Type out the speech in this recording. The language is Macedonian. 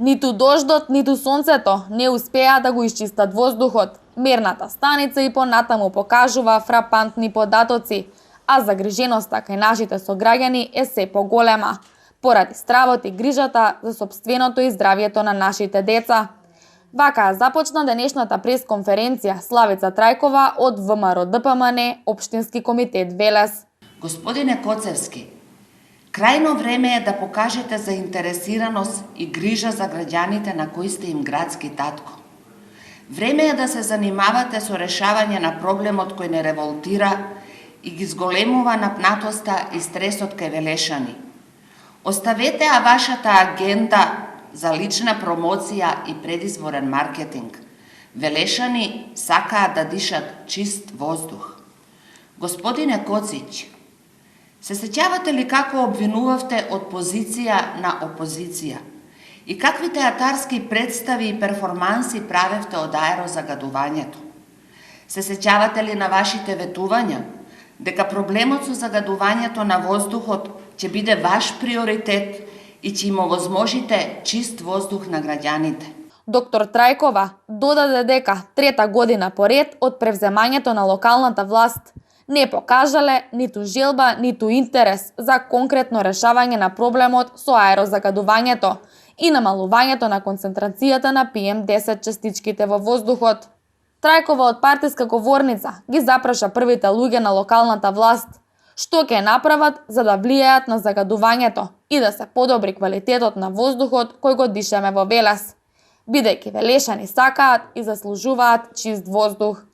Ниту дождот, ниту сонцето не успеа да го исчистат воздухот. Мерната станица и понатаму покажува фрапантни податоци, а загриженоста кај нашите сограѓани е се поголема, поради стравот и грижата за собственото и здравието на нашите деца. Вака започна денешната пресконференција Славица Трајкова од ВМРО ДПМН, Општински комитет Велес. Господине Коцевски, крајно време е да покажете заинтересираност и грижа за граѓаните на кои сте им градски татко. Време е да се занимавате со решавање на проблемот кој не револтира и ги зголемува напнатоста и стресот кај велешани. Оставете вашата агенда за лична промоција и предизборен маркетинг. Велешани сакаат да дишат чист воздух. Господине Коцич, се сеќавате ли како обвинувавте од позиција на опозиција? И какви театарски представи и перформанси правевте од аерозагадувањето? Се сеќавате ли на вашите ветувања дека проблемот со загадувањето на воздухот ќе биде ваш приоритет и ќе им овозможите чист воздух на граѓаните? Доктор Трајкова додаде дека трета година поред од превземањето на локалната власт не покажале ниту желба, ниту интерес за конкретно решавање на проблемот со аерозагадувањето и намалувањето на концентрацијата на PM10 частичките во воздухот. Трајкова од партиска говорница ги запраша првите луѓе на локалната власт што ќе направат за да влијаат на загадувањето и да се подобри квалитетот на воздухот кој го дишеме во Велес, бидејќи велешани сакаат и заслужуваат чист воздух.